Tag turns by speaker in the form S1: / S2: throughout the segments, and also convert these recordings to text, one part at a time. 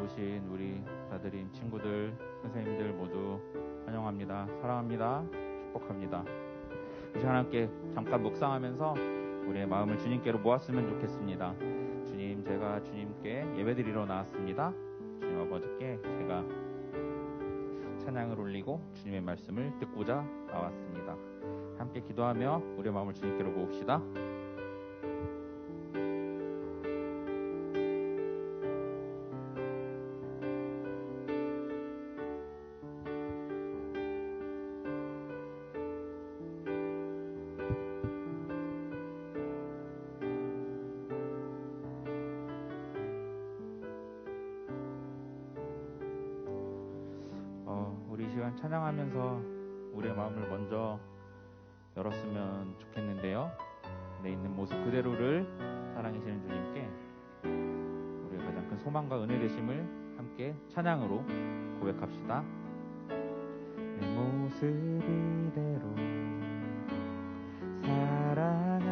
S1: 오신 우리 자들인 친구들, 선생님들 모두 환영합니다. 사랑합니다. 축복합니다. 이 시간 함께 잠깐 묵상하면서 우리의 마음을 주님께로 모았으면 좋겠습니다. 주님, 제가 주님께 예배드리러 나왔습니다. 주님 아버지께 제가 찬양을 올리고 주님의 말씀을 듣고자 나왔습니다. 함께 기도하며 우리의 마음을 주님께로 모읍시다. 우리 이 시간 찬양하면서 우리의 마음을 먼저 열었으면 좋겠는데요. 내 있는 모습 그대로를 사랑하시는 주님께 우리의 가장 큰 소망과 은혜 되심을 함께 찬양으로 고백합시다. 내 모습 이대로 사랑하시네.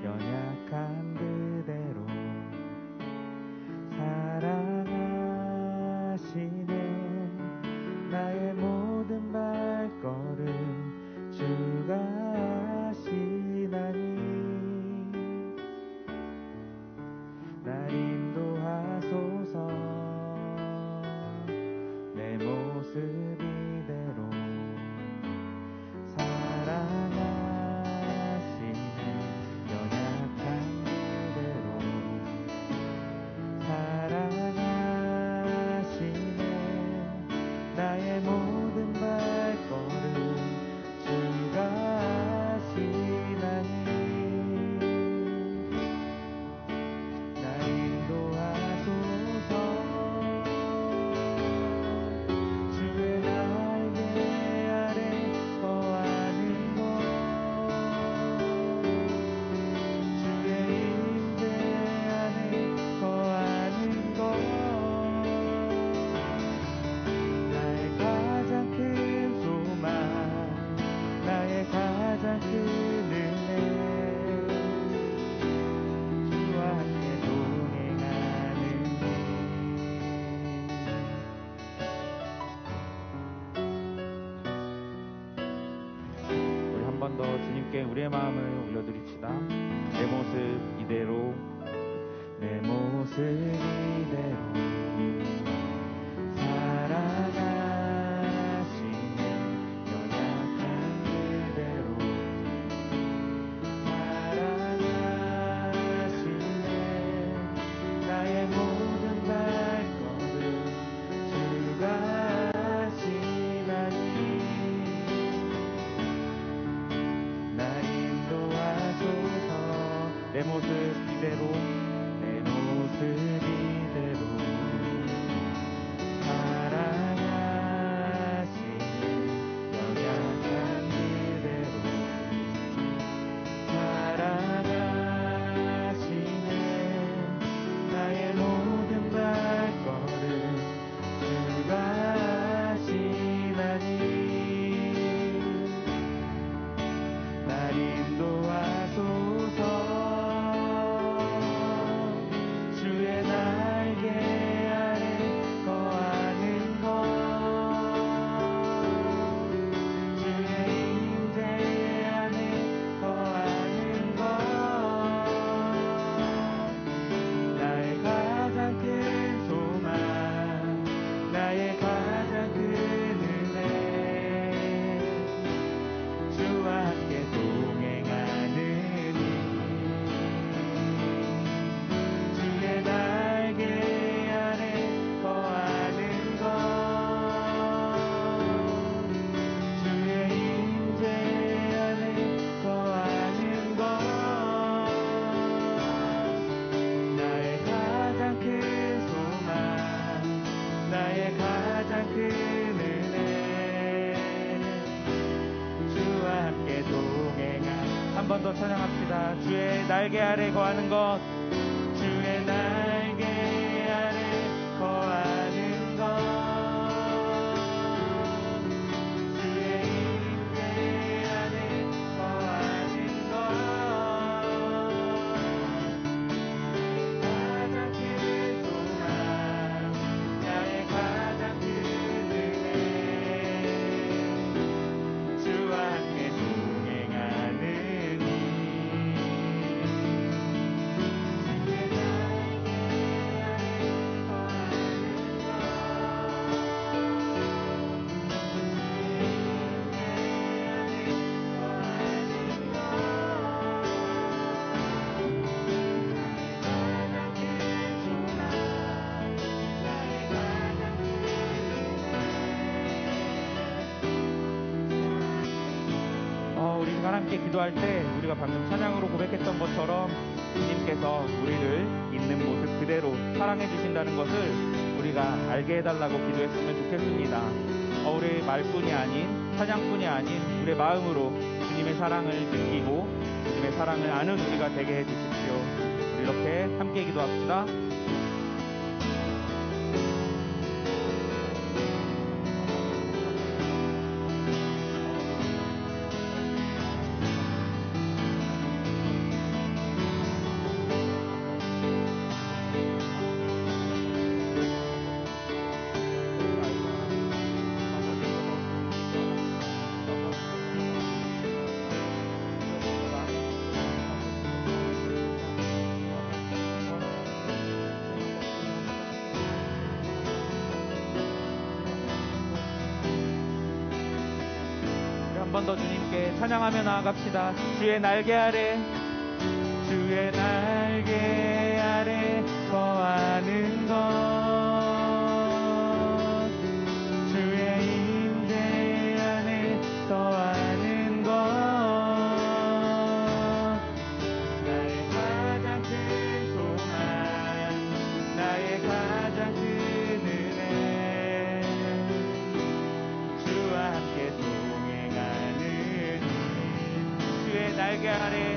S1: 연약한 그대로 나의 모든 발걸음 주가 하시나니 날 인도하소서. 내 모습 이대로 사랑하시네. 연약한 그대로 나의 모든 발걸음 주가 하시나니 날 인도하소서. 주의 날개 아래 거하는 것, 주의 임재 안에 거하는 것, 가장 큰 은혜, 주와 함께 동행하는 우리 한 번 더 주님께 우리의 마음을 올려드립시다. 내 모습 이대로, 내 모습 이대로 내 모습 이대로, 내 모습 이대로 사랑하시네. 연약한 그대로 사랑하시네. 나의 모든 발걸음 주가 하시나니 날 인도하소서. 한 번 더 찬양합시다. 주의 날개 아래 거하는 것, 주의 날개 아래 거하는 것, 주의 임재 안에 거하는 것, 가장 큰 함께 기도할 때 우리가 방금 찬양으로 고백했던 것처럼 주님께서 우리를 있는 모습 그대로 사랑해 주신다는 것을 우리가 알게 해달라고 기도했으면 좋겠습니다. 우리 말뿐이 아닌 찬양뿐이 아닌 우리의 마음으로 주님의 사랑을 느끼고 주님의 사랑을 아는 우리가 되게 해주십시오. 우리 이렇게 함께 기도합시다. 한 번 더 주님께 찬양하며 나아갑시다. 주의 날개 아래, 주의 날개 아래 거하는 것, 주의 임재 안에 거하는 것, 나의 가장 큰 소망, 나의 가장 큰 은혜, 주와 함께 주의 날개 아래,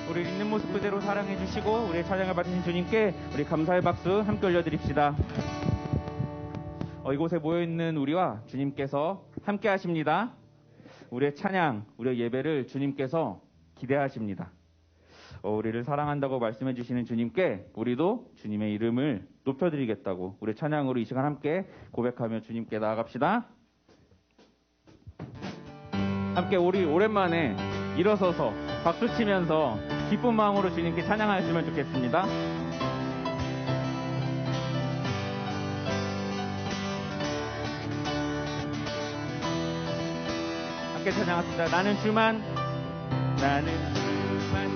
S1: 우리 있는 모습 그대로 사랑해 주시고 우리의 찬양을 받으신 주님께 우리 감사의 박수 함께 올려드립시다. 이곳에 모여있는 우리와 주님께서 함께 하십니다. 우리의 찬양, 우리의 예배를 주님께서 기대하십니다. 우리를 사랑한다고 말씀해 주시는 주님께 우리도 주님의 이름을 높여드리겠다고 우리 찬양으로 이 시간 함께 고백하며 주님께 나아갑시다. 함께 우리 오랜만에 일어서서 박수치면서 기쁜 마음으로 주님께 찬양하시면 좋겠습니다. 함께 찬양합시다. 나는 주만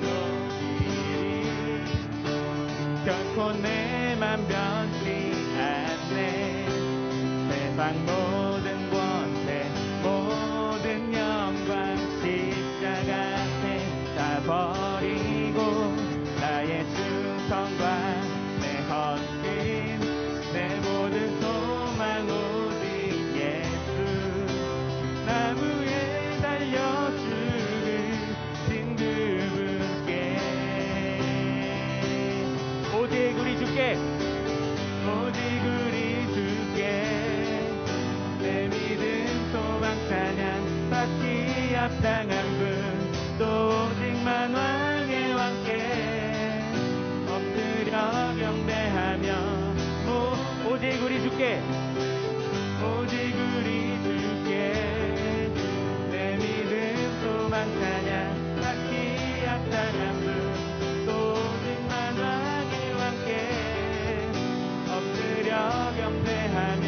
S1: 높이리 결코 내 맘 변치 않네. 세상 모든 권세 모든 영광 십자가 앞에 다 버리고 나의 충성과 내 헌신 내 모든 소망 오직 예수 나무에 달려 죽으신 그분께 오직 우리 주께 내 믿음 소망 찬양 받기 합당한 분 또 오직만 왕의 왕께 엎드려 경배하며 오직 우리 주께 내 믿음 소망 찬양 받기 합당한 분 또 오직만 왕의 왕께 엎드려 경배하며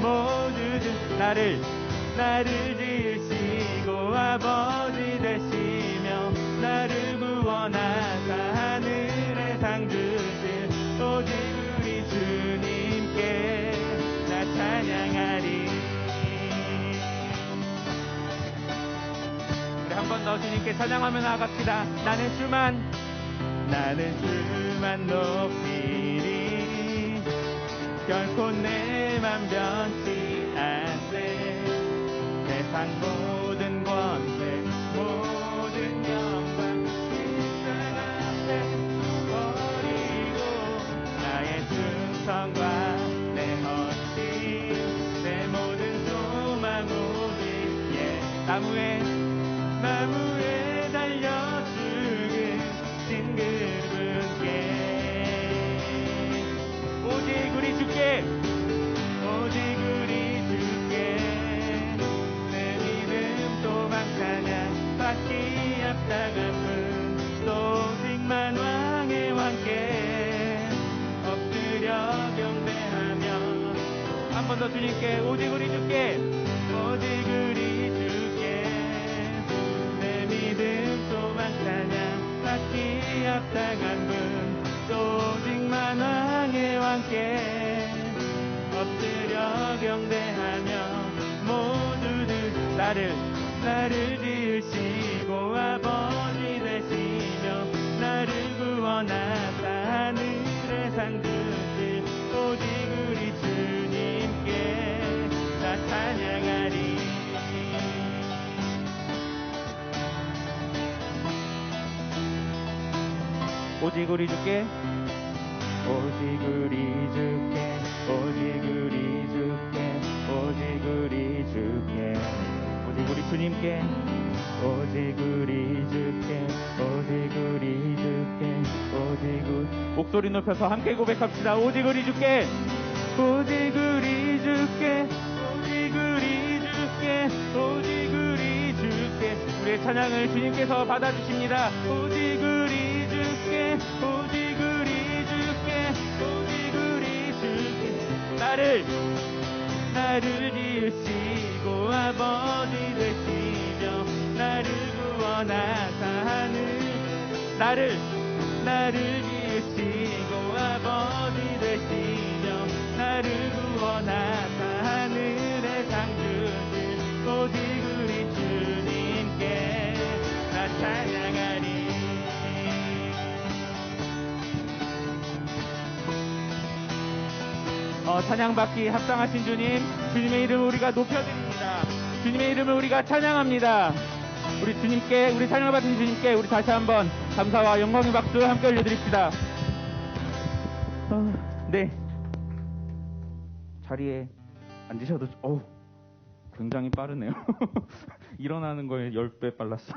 S1: 모두 나를 지으시고 아버지 되시며 나를 구원하사 하늘에 상 주실 오직 우리 주님께 나 찬양하리. 우리 한 번 더 주님께 찬양하며 나아갑시다. 나는 주만 높이리 결코 내 맘 변치 않네. 세상 모든 권세 모든 영광 십자가 앞에 버리고 나의 충성과 내 헌신 내 모든 소망 오직 나무에 달려 죽으신 그분께 오직 우리 주께 내 믿음 소망 찬양 받기 합당한 분 또 한번더 주님께 오직 우리 주께 오직 우리 주께 내 믿음 소망 찬양 받기 합당한 분 오직 만왕의 왕께 엎드려 경배하며 모두들 나를 지으시고 아버지 되시며 나를 구원하사 하늘의 상 주실 오직 우리 주님께 나 찬양하리. 오직 우리 주께 오직 우리 주께 오직 우리 주께 오직 우리 주께 오직 우리 주님께 오직 우리 주께 오직 우리 주께 오직 우리 목소리 높여서 함께 고백합시다. 오직 우리 주께 오직 우리 주께 오직 우리 주께 오직 우리 주께 우리의 찬양을 주님께서 받아주십니다. 오직 우리 주께 오직 우리 주께 오직 우리 주께 나를 지으시고 아버지 되시며 나를 구원하사 하늘 나를 지으시고 아버지 되시며 나를 구원하사 하늘의 상 주실 오직 우리 주님께 나 찬양하리. 찬양받기 합당하신 주님의 이름을 우리가 높여드립니다. 주님의 이름을 우리가 찬양합니다. 우리 주님께, 우리 찬양을 받은 주님께 우리 다시 한번 감사와 영광의 박수 함께 올려드립시다. 네, 자리에 앉으셔도 굉장히 빠르네요. 일어나는 거에 10배 빨랐어.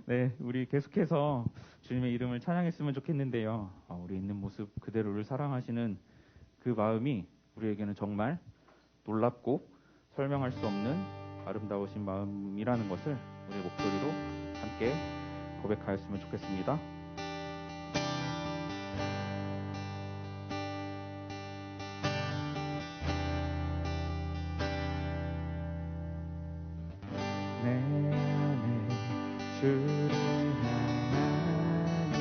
S1: 네, 우리 계속해서 주님의 이름을 찬양했으면 좋겠는데요. 우리 있는 모습 그대로를 사랑하시는 그 마음이 우리에게는 정말 놀랍고 설명할 수 없는 아름다우신 마음이라는 것을 우리의 목소리로 함께 고백하였으면 좋겠습니다. 내 안에 주를 향하니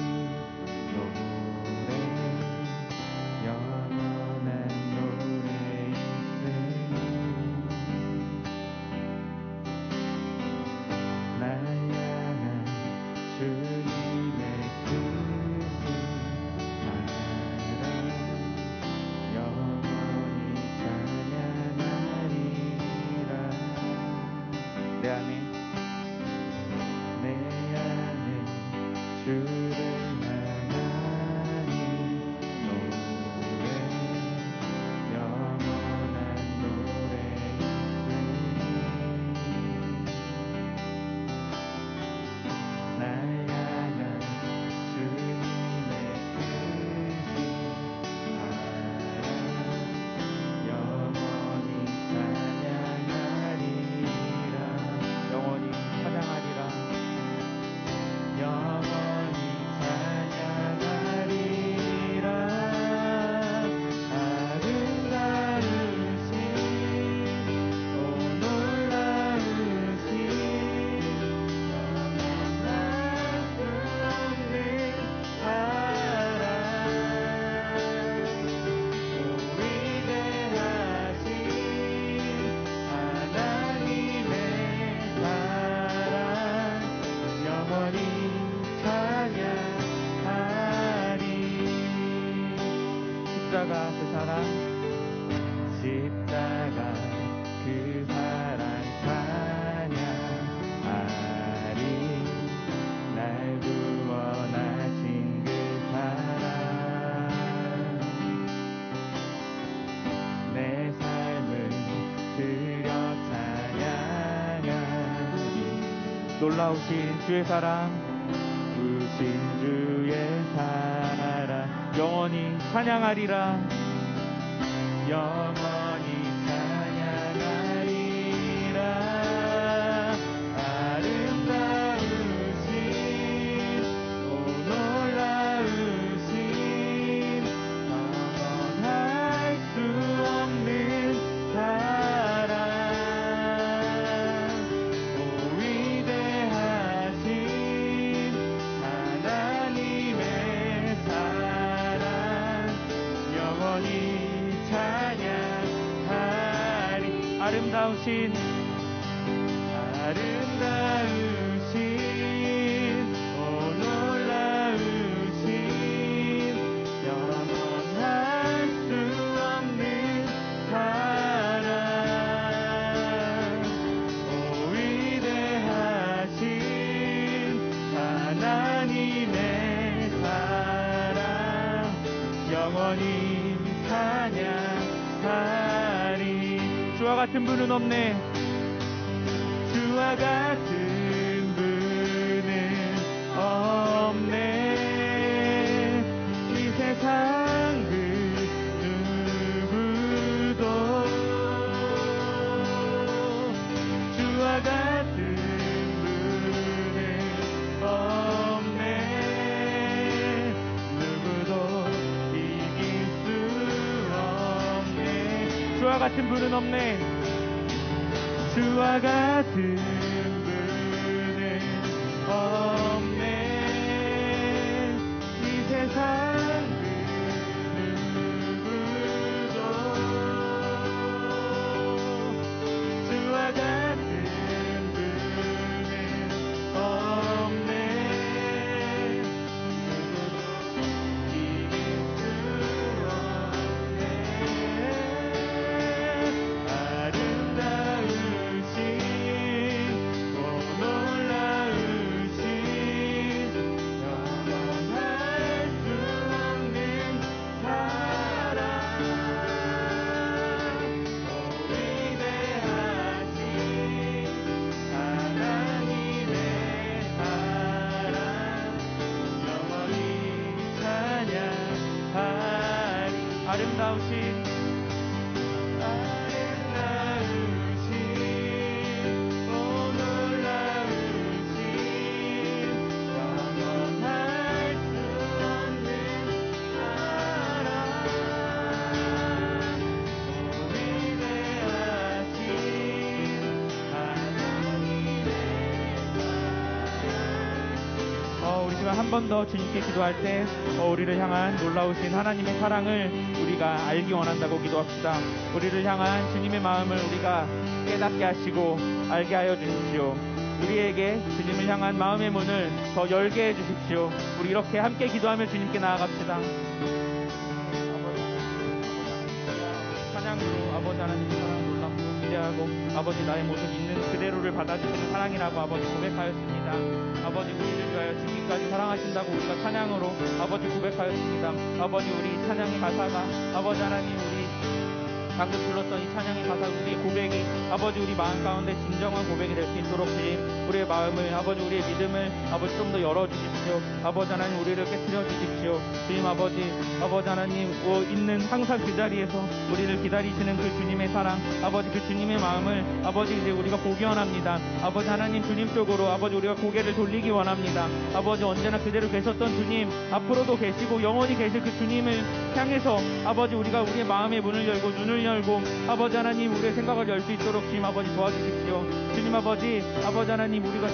S1: 노래 영원한 노래 있으니 날 향한 주님의 크신 사랑 영원히 찬양하리라. 내 안에 주를 향하니 노래 영원한 노래 있으니 날 향한 주님의 크신 사랑 영원히 찬양하리라. 영원히 찬양하리라. 영원히 찬양하리라. 아름다우신 오 놀라우신 영원할 수 없는 사랑 우리 대하신 하나님의 사랑 영원히 찬양하리. 십자가 그 사랑 십자가 그 사랑 찬양하리. 날 구원하신 그 사랑 내 삶을 드려 찬양하리. 놀라우신 주의 사랑 우신 주의 사랑 영원히 찬양하리라. 영원히 찬양하리라. 아름다우신 오 놀라우신 영원할 수 없는 아름다우신 오 놀라우신 영원할 수 없는 사랑 오 위대하신 하나님의 사랑 영원히 찬양하리. 주와 같은 분은 없네. 주와 같은 분은 없네. 이 세상 그 누구도 주와 같은 분은 없네. 누구도 이길 수 없네. 주와 같은 분은 없네. 주와 같은 분은 없네. 이 세상 그 누구도 주와 같은 분은 없네. 누구도 이길 수 없네. 아름다우신 오 놀라우신 영원할 수 없는 사랑 오 위대하신 하나님의 사랑 영원히 찬양하리. 아름다우신 오 놀라우신 영원할 수 없는 사랑 오 위대하신 하나님의 사랑. 우리 지금 한 번 더 주님께 기도할 때 우리를 향한 놀라우신 하나님의 사랑을 우리가 알기 원한다고 기도합시다. 우리를 향한 주님의 마음을 우리가 깨닫게 하시고 알게 하여 주십시오. 우리에게 주님을 향한 마음의 문을 더 열게 해주십시오. 우리 이렇게 함께 기도하며 주님께 나아갑시다. 찬양으로 아버지 하나님의 사랑 놀랍고 기대하고 아버지 나의 모습 있는 그대로를 받아주시는 사랑이라고 아버지 고백하였습니다. 아버지 우리를 위하여 죽기까지 사랑하신다고 우리가 찬양으로 아버지 고백하였습니다. 아버지 우리 찬양의 가사가 아버지 하나님 우리 방금 불렀던 이 찬양의 가사 우리의 고백이 아버지 우리 마음 가운데 진정한 고백이 될 수 있도록 주님 우리의 마음을 아버지 우리의 믿음을 아버지 좀 더 열어주십시오. 아버지 하나님 우리를 깨트려 주십시오. 주님 아버지 하나님 있는 항상 그 자리에서 우리를 기다리시는 그 주님의 사랑 아버지 그 주님의 마음을 아버지 이제 우리가 보기 원합니다. 아버지 하나님 주님 쪽으로 아버지 우리가 고개를 돌리기 원합니다. 아버지 언제나 그대로 계셨던 주님 앞으로도 계시고 영원히 계실 그 주님을 향해서 아버지 우리가 우리의 마음의 문을 열고 눈을 열고 아버지 하나님 우리의 생각을 열 수 있도록 주님 아버지 도와주십시오. 주님 아버지 하나님 우리가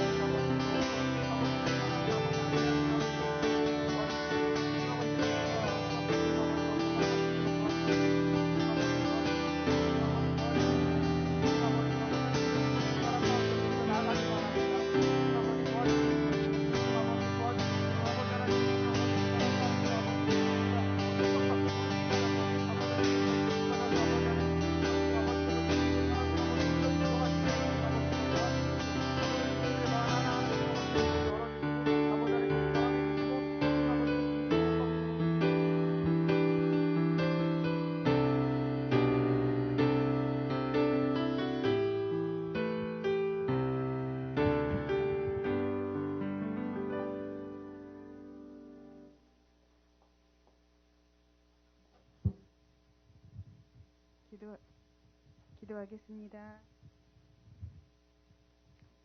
S2: 기도하겠습니다.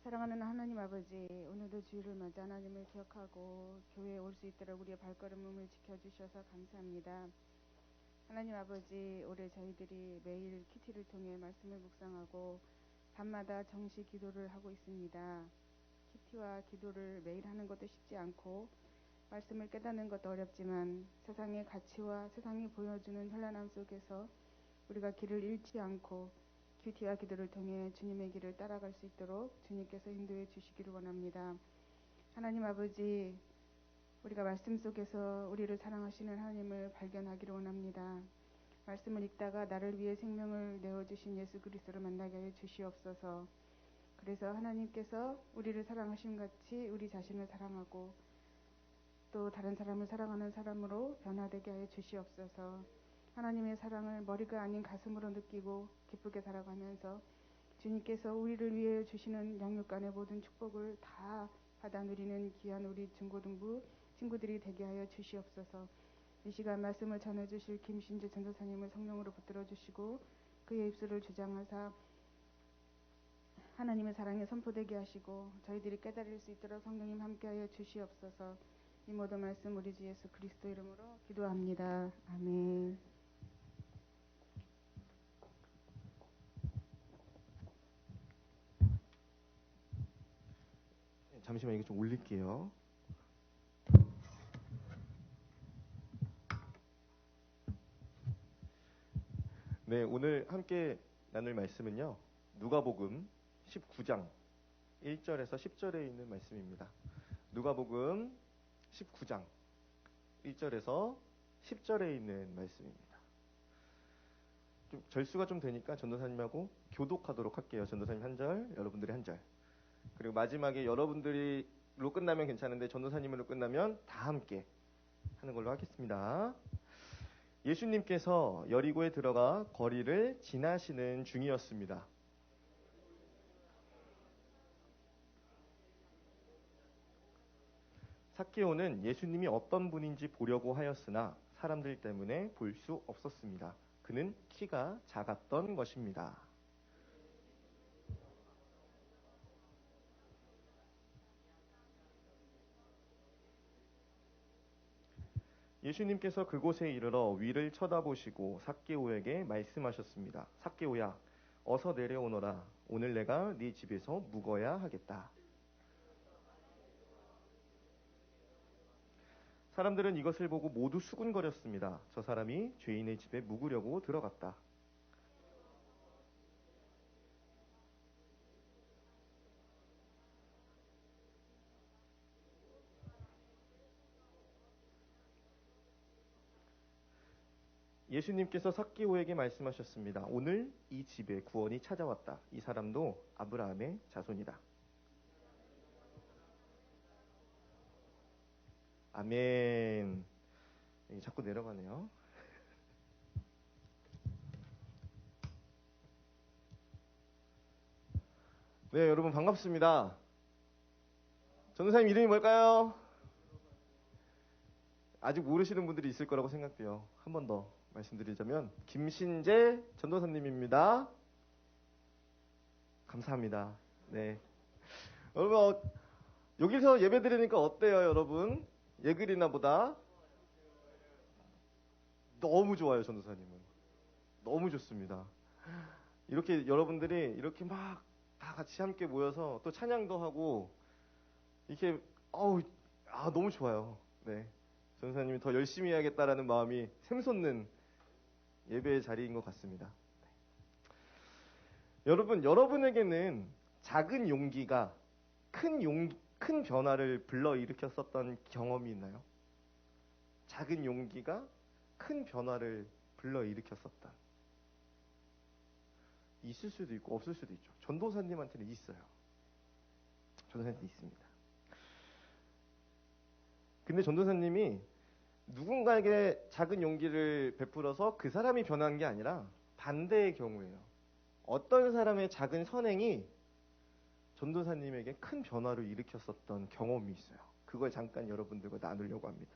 S2: 사랑하는 하나님 아버지, 오늘도 주일을 맞아 하나님을 기억하고 교회에 올 수 있도록 우리의 발걸음을 지켜주셔서 감사합니다. 하나님 아버지, 올해 저희들이 매일 큐티를 통해 말씀을 묵상하고 밤마다 정시 기도를 하고 있습니다. 큐티와 기도를 매일 하는 것도 쉽지 않고 말씀을 깨닫는 것도 어렵지만 세상의 가치와 세상이 보여주는 현란함 속에서 우리가 길을 잃지 않고 큐티와 기도를 통해 주님의 길을 따라갈 수 있도록 주님께서 인도해 주시기를 원합니다. 하나님 아버지, 우리가 말씀 속에서 우리를 사랑하시는 하나님을 발견하기를 원합니다. 말씀을 읽다가 나를 위해 생명을 내어주신 예수 그리스도를 만나게 하여 주시옵소서. 그래서 하나님께서 우리를 사랑하신 같이 우리 자신을 사랑하고 또 다른 사람을 사랑하는 사람으로 변화되게 하여 주시옵소서. 하나님의 사랑을 머리가 아닌 가슴으로 느끼고 기쁘게 살아가면서 주님께서 우리를 위해 주시는 양육간의 모든 축복을 다 받아 누리는 귀한 우리 중고등부 친구들이 되게 하여 주시옵소서. 이 시간 말씀을 전해주실 김신재 전도사님을 성령으로 붙들어 주시고 그의 입술을 주장하사 하나님의 사랑에 선포되게 하시고 저희들이 깨달을 수 있도록 성령님 함께하여 주시옵소서. 이 모든 말씀 우리 주 예수 그리스도 이름으로 기도합니다. 아멘.
S3: 잠시만 이거 좀 올릴게요. 네, 오늘 함께 나눌 말씀은요. 누가복음 19장 1절에서 10절에 있는 말씀입니다. 누가복음 19장 1절에서 10절에 있는 말씀입니다. 좀 절수가 좀 되니까 전도사님하고 교독하도록 할게요. 전도사님 한 절, 여러분들이 한 절. 그리고 마지막에 여러분들이로 끝나면 괜찮은데 전도사님으로 끝나면 다 함께 하는 걸로 하겠습니다. 예수님께서 여리고에 들어가 거리를 지나시는 중이었습니다. 삭개오는 예수님이 어떤 분인지 보려고 하였으나 사람들 때문에 볼 수 없었습니다. 그는 키가 작았던 것입니다. 예수님께서 그곳에 이르러 위를 쳐다보시고 삭개오에게 말씀하셨습니다. 삭개오야, 어서 내려오너라. 오늘 내가 네 집에서 묵어야 하겠다. 사람들은 이것을 보고 모두 수군거렸습니다. 저 사람이 죄인의 집에 묵으려고 들어갔다. 예수님께서 삭개오에게 말씀하셨습니다. 오늘 이 집에 구원이 찾아왔다. 이 사람도 아브라함의 자손이다. 아멘. 자꾸 내려가네요. 네, 여러분 반갑습니다. 전도사님 이름이 뭘까요? 아직 모르시는 분들이 있을 거라고 생각돼요. 한 번 더 말씀드리자면 김신재 전도사님입니다. 감사합니다. 네, 여러분 여기서 예배 드리니까 어때요, 여러분? 예글이나 보다 너무 좋아요, 전도사님은. 너무 좋습니다. 이렇게 여러분들이 이렇게 막 다 같이 함께 모여서 또 찬양도 하고 이렇게 너무 좋아요. 네, 전도사님이 더 열심히 해야겠다라는 마음이 샘솟는 예배의 자리인 것 같습니다. 여러분, 여러분에게는 작은 용기가 큰 변화를 불러일으켰었던 경험이 있나요? 작은 용기가 큰 변화를 불러일으켰었다. 있을 수도 있고 없을 수도 있죠. 전도사님한테는 있어요. 전도사님한테 있습니다. 근데 전도사님이 누군가에게 작은 용기를 베풀어서 그 사람이 변한 게 아니라 반대의 경우예요. 어떤 사람의 작은 선행이 전도사님에게 큰 변화를 일으켰었던 경험이 있어요. 그걸 잠깐 여러분들과 나누려고 합니다.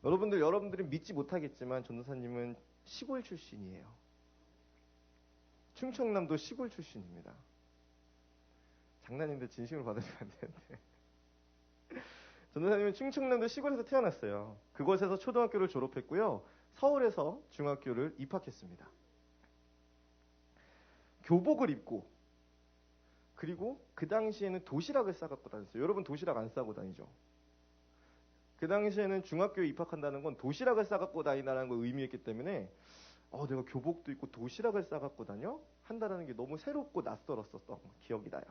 S3: 여러분들이 믿지 못하겠지만 전도사님은 시골 출신이에요. 충청남도 시골 출신입니다. 장난인데 진심으로 받으면 안 되는데. 전도사님은 충청남도 시골에서 태어났어요. 그곳에서 초등학교를 졸업했고요. 서울에서 중학교를 입학했습니다. 교복을 입고, 그리고 그 당시에는 도시락을 싸갖고 다녔어요. 여러분 도시락 안 싸고 다니죠? 그 당시에는 중학교에 입학한다는 건 도시락을 싸갖고 다니다는 걸 의미했기 때문에 내가 교복도 입고 도시락을 싸갖고 다녀? 한다라는 게 너무 새롭고 낯설었었던 기억이 나요.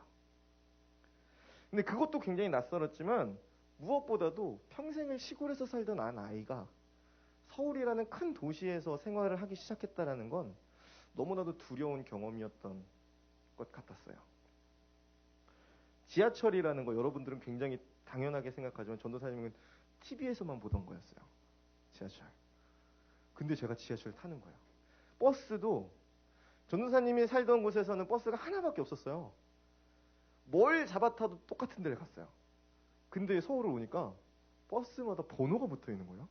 S3: 근데 그것도 굉장히 낯설었지만 무엇보다도 평생을 시골에서 살던 아이가 서울이라는 큰 도시에서 생활을 하기 시작했다라는 건 너무나도 두려운 경험이었던 것 같았어요. 지하철이라는 거 여러분들은 굉장히 당연하게 생각하지만 전도사님은 TV에서만 보던 거였어요. 지하철. 근데 제가 지하철을 타는 거예요. 버스도 전도사님이 살던 곳에서는 버스가 하나밖에 없었어요. 뭘 잡아타도 똑같은 데를 갔어요. 근데 서울을 오니까 버스마다 번호가 붙어 있는 거예요.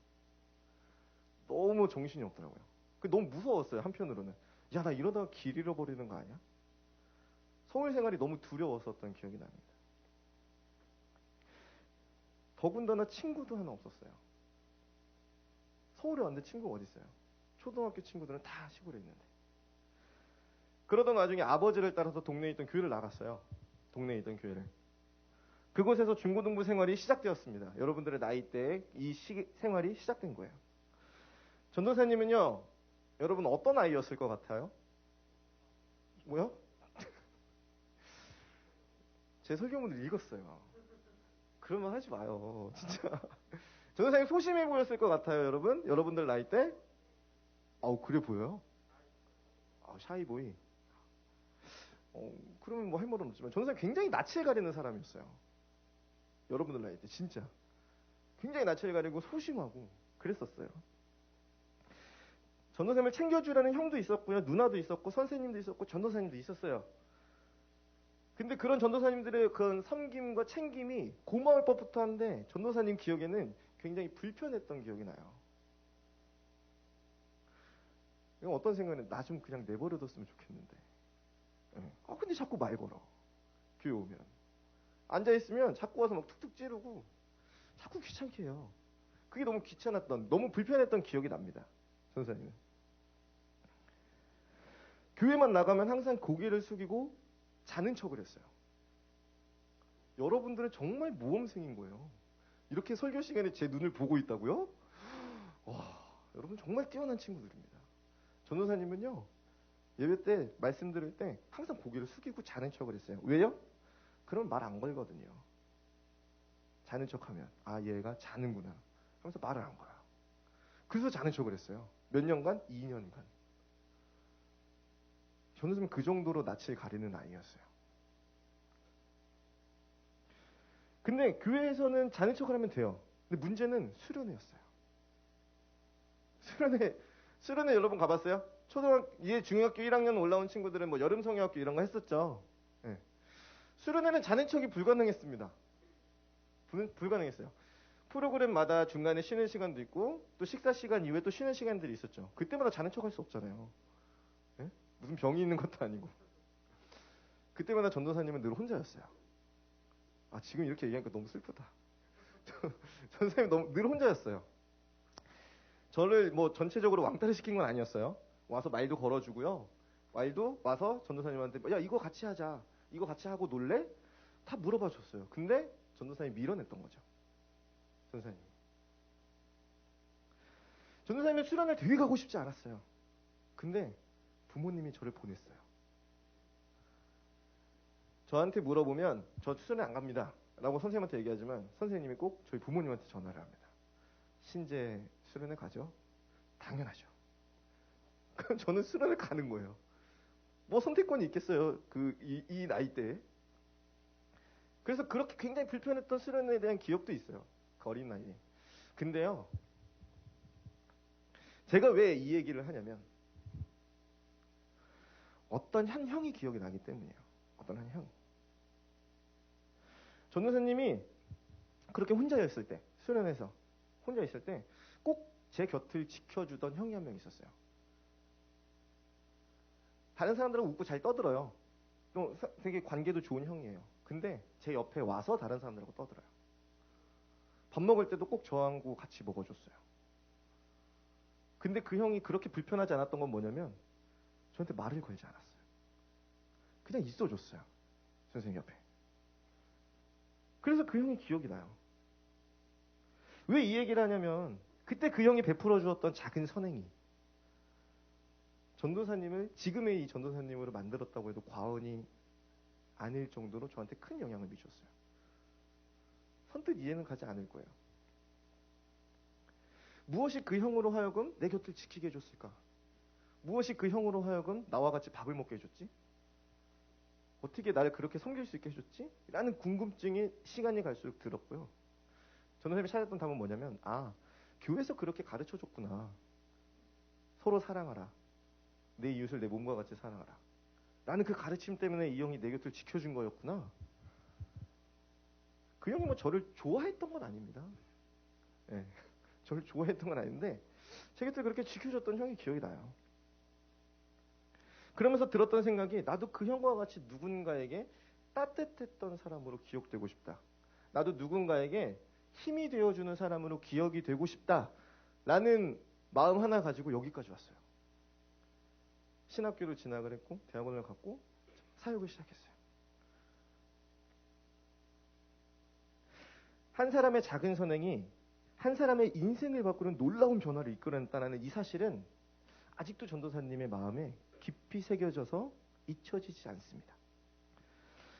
S3: 너무 정신이 없더라고요. 너무 무서웠어요. 한편으로는. 야, 나 이러다가 길 잃어버리는 거 아니야? 서울 생활이 너무 두려웠었던 기억이 납니다. 더군다나 친구도 하나 없었어요. 서울에 왔는데 친구가 어디 있어요? 초등학교 친구들은 다 시골에 있는데. 그러던 와중에 아버지를 따라서 동네에 있던 교회를 나갔어요. 동네에 있던 교회를. 그곳에서 중고등부 생활이 시작되었습니다. 여러분들의 나이대에 이 생활이 시작된 거예요. 전도사님은요, 여러분 어떤 아이였을 것 같아요? 뭐요? 제 설교문을 읽었어요. 그런 말 하지 마요. 진짜. 전도사님 소심해 보였을 것 같아요, 여러분? 여러분들 나이 때? 그래 보여요? 샤이보이. 그러면 뭐 할 말은 없지만 전도사님 굉장히 낯을 가리는 사람이었어요. 여러분들 나이 때 진짜. 굉장히 낯을 가리고 소심하고 그랬었어요. 전도사님을 챙겨주라는 형도 있었고요. 누나도 있었고 선생님도 있었고 전도사님도 있었어요. 근데 그런 전도사님들의 그런 섬김과 챙김이 고마울 법부터 한데 전도사님 기억에는 굉장히 불편했던 기억이 나요. 이건 어떤 생각은 나 좀 그냥 내버려뒀으면 좋겠는데. 근데 자꾸 말 걸어. 교회 오면. 앉아있으면 자꾸 와서 막 툭툭 찌르고 자꾸 귀찮게 해요. 그게 너무 귀찮았던, 너무 불편했던 기억이 납니다. 전도사님은. 교회만 나가면 항상 고개를 숙이고 자는 척을 했어요. 여러분들은 정말 모험생인 거예요. 이렇게 설교 시간에 제 눈을 보고 있다고요? 와, 여러분 정말 뛰어난 친구들입니다. 전도사님은요, 예배 때 말씀 들을 때 항상 고개를 숙이고 자는 척을 했어요. 왜요? 그럼 말 안 걸거든요. 자는 척하면 얘가 자는구나 하면서 말을 안 걸어요. 그래서 자는 척을 했어요. 몇 년간? 2년간. 전도사님은 그 정도로 낯을 가리는 아이였어요. 근데 교회에서는 자는 척을 하면 돼요. 근데 문제는 수련회였어요. 수련회 여러분 가봤어요? 중학교 1학년 올라온 친구들은 뭐 여름 성경학교 이런 거 했었죠. 네. 수련회는 자는 척이 불가능했습니다. 불가능했어요. 프로그램마다 중간에 쉬는 시간도 있고 또 식사 시간 이후에 또 쉬는 시간들이 있었죠. 그때마다 자는 척 할 수 없잖아요. 네? 무슨 병이 있는 것도 아니고. 그때마다 전도사님은 늘 혼자였어요. 지금 이렇게 얘기하니까 너무 슬프다. 전도사님 늘 혼자였어요. 저를 뭐 전체적으로 왕따를 시킨 건 아니었어요. 와서 말도 걸어주고요. 말도 와서 전도사님한테 야 이거 같이 하자. 이거 같이 하고 놀래? 다 물어봐 줬어요. 근데 전도사님이 밀어냈던 거죠. 전도사님은 수련을 되게 가고 싶지 않았어요. 근데 부모님이 저를 보냈어요. 저한테 물어보면 저 수련회 안 갑니다 라고 선생님한테 얘기하지만 선생님이 꼭 저희 부모님한테 전화를 합니다. 신재 수련회 가죠? 당연하죠. 그럼 저는 수련회 가는 거예요. 뭐 선택권이 있겠어요. 이 나이 때에. 그래서 그렇게 굉장히 불편했던 수련회에 대한 기억도 있어요. 그 어린 나이에. 근데요. 제가 왜 이 얘기를 하냐면 어떤 한 형이 기억이 나기 때문이에요. 어떤 한 형. 전도사님이 그렇게 혼자였을 때, 수련회에서 혼자 있을 때 꼭 제 곁을 지켜주던 형이 한 명 있었어요. 다른 사람들은 웃고 잘 떠들어요. 또 되게 관계도 좋은 형이에요. 근데 제 옆에 와서 다른 사람들하고 떠들어요. 밥 먹을 때도 꼭 저하고 같이 먹어줬어요. 근데 그 형이 그렇게 불편하지 않았던 건 뭐냐면 저한테 말을 걸지 않았어요. 그냥 있어줬어요. 선생님 옆에. 그래서 그 형이 기억이 나요. 왜 이 얘기를 하냐면 그때 그 형이 베풀어 주었던 작은 선행이 전도사님을 지금의 이 전도사님으로 만들었다고 해도 과언이 아닐 정도로 저한테 큰 영향을 미쳤어요. 선뜻 이해는 가지 않을 거예요. 무엇이 그 형으로 하여금 내 곁을 지키게 해줬을까? 무엇이 그 형으로 하여금 나와 같이 밥을 먹게 해줬지? 어떻게 나를 그렇게 섬길 수 있게 해줬지? 라는 궁금증이 시간이 갈수록 들었고요. 전도사님이 찾았던 답은 뭐냐면, 교회에서 그렇게 가르쳐줬구나. 서로 사랑하라. 내 이웃을 내 몸과 같이 사랑하라. 라는 그 가르침 때문에 이 형이 내 곁을 지켜준 거였구나. 그 형이 뭐 저를 좋아했던 건 아닙니다. 네, 저를 좋아했던 건 아닌데 제 곁을 그렇게 지켜줬던 형이 기억이 나요. 그러면서 들었던 생각이, 나도 그 형과 같이 누군가에게 따뜻했던 사람으로 기억되고 싶다. 나도 누군가에게 힘이 되어주는 사람으로 기억이 되고 싶다. 라는 마음 하나 가지고 여기까지 왔어요. 신학교를 진학을 했고 대학원을 갔고 사역을 시작했어요. 한 사람의 작은 선행이 한 사람의 인생을 바꾸는 놀라운 변화를 이끌어냈다는 이 사실은 아직도 전도사님의 마음에 깊이 새겨져서 잊혀지지 않습니다.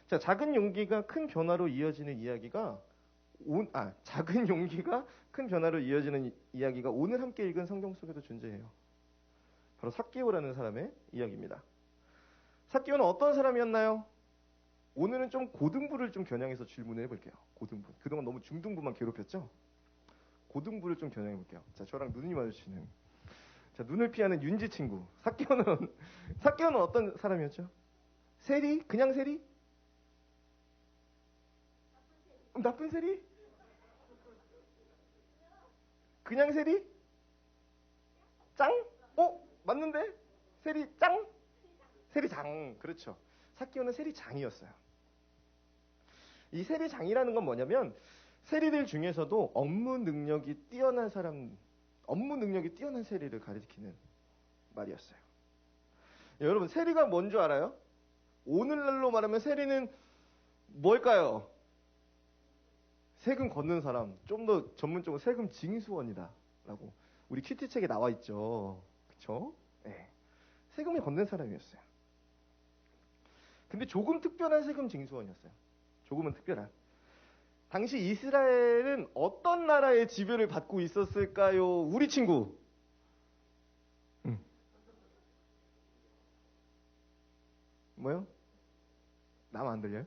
S3: 자, 작은 용기가 큰 변화로 이어지는 이야기가 작은 용기가 큰 변화로 이어지는 이야기가 오늘 함께 읽은 성경 속에도 존재해요. 바로 삭개오라는 사람의 이야기입니다. 삭개오는 어떤 사람이었나요? 오늘은 좀 고등부를 좀 겨냥해서 질문을 해볼게요. 고등부. 그동안 너무 중등부만 괴롭혔죠? 고등부를 좀 겨냥해볼게요. 자, 저랑 눈이 마주치는. 자, 눈을 피하는 윤지 친구. 삭개오는 어떤 사람이었죠? 세리? 그냥 세리? 나쁜 세리? 그냥 세리? 짱? 맞는데? 세리 짱? 세리장. 그렇죠. 삭개오는 세리장이었어요. 이 세리장이라는 건 뭐냐면 세리들 중에서도 업무 능력이 뛰어난 세리를 가리키는 말이었어요. 여러분, 세리가 뭔 줄 알아요? 오늘날로 말하면 세리는 뭘까요? 세금 걷는 사람. 좀 더 전문적으로 세금 징수원이다 라고 우리 큐티 책에 나와 있죠. 그쵸? 네. 세금을 걷는 사람이었어요. 근데 조금 특별한 세금 징수원이었어요. 조금은 특별한. 당시 이스라엘은 어떤 나라의 지배를 받고 있었을까요? 우리 친구. 뭐요? 남 안 들려요?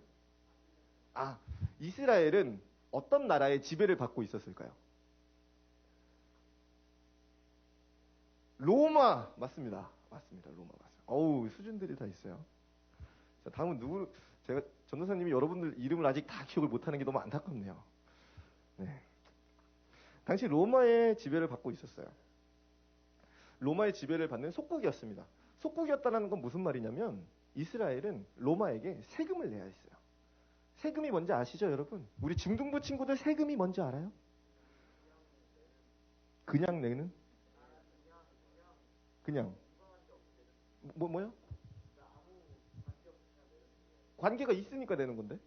S3: 이스라엘은 어떤 나라의 지배를 받고 있었을까요? 로마. 맞습니다. 로마 맞습니다. 어우, 수준들이 다 있어요. 자, 다음은 제가 전도사님이 여러분들 이름을 아직 다 기억을 못하는 게 너무 안타깝네요. 네. 당시 로마의 지배를 받고 있었어요. 로마의 지배를 받는 속국이었습니다. 속국이었다는 건 무슨 말이냐면 이스라엘은 로마에게 세금을 내야 했어요. 세금이 뭔지 아시죠, 여러분? 우리 중등부 친구들 세금이 뭔지 알아요? 그냥 내는? 그냥. 뭐요? 관계가 있으니까 내는 건데.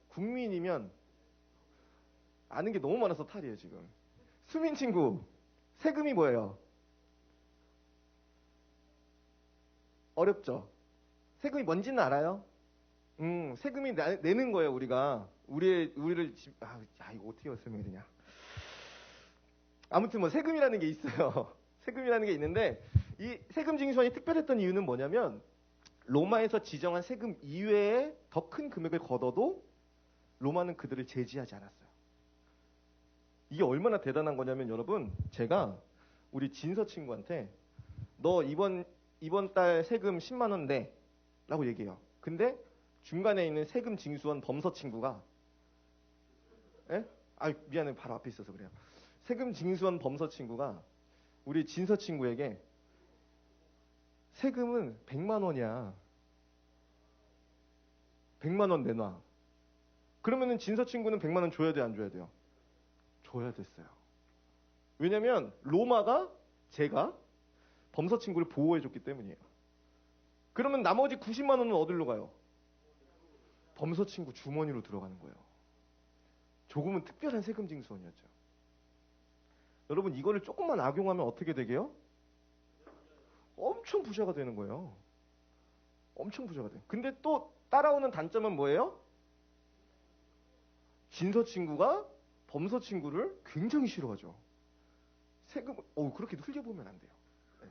S3: 국민이면 아는 게 너무 많아서 탈이에요, 지금. 수민 친구, 세금이 뭐예요? 어렵죠? 세금이 뭔지는 알아요? 세금이 내는 거예요, 우리가. 이거 어떻게 설명해야 되냐. 아무튼 세금이라는 게 있어요. 세금이라는 게 있는데, 이 세금 징수원이 특별했던 이유는 뭐냐면, 로마에서 지정한 세금 이외에 더 큰 금액을 걷어도 로마는 그들을 제지하지 않았어요. 이게 얼마나 대단한 거냐면 여러분, 제가 우리 진서 친구한테 너 이번 달 세금 10만 원 내 라고 얘기해요. 근데 중간에 있는 세금 징수원 범서 친구가 미안해, 바로 앞에 있어서 그래요. 세금 징수원 범서 친구가 우리 진서 친구에게 세금은 100만 원이야. 100만 원 내놔. 그러면은 진서 친구는 100만 원 줘야 돼, 안 줘야 돼요? 줘야 됐어요. 왜냐면 로마가 제가 범서 친구를 보호해줬기 때문이에요. 그러면 나머지 90만 원은 어디로 가요? 범서 친구 주머니로 들어가는 거예요. 조금은 특별한 세금 징수원이었죠. 여러분, 이거를 조금만 악용하면 어떻게 되게요? 엄청 부자가 되는 거예요. 엄청 부자가 돼요. 근데 또 따라오는 단점은 뭐예요? 진서 친구가 범서 친구를 굉장히 싫어하죠. 세금, 그렇게 흘려보면 안 돼요. 네.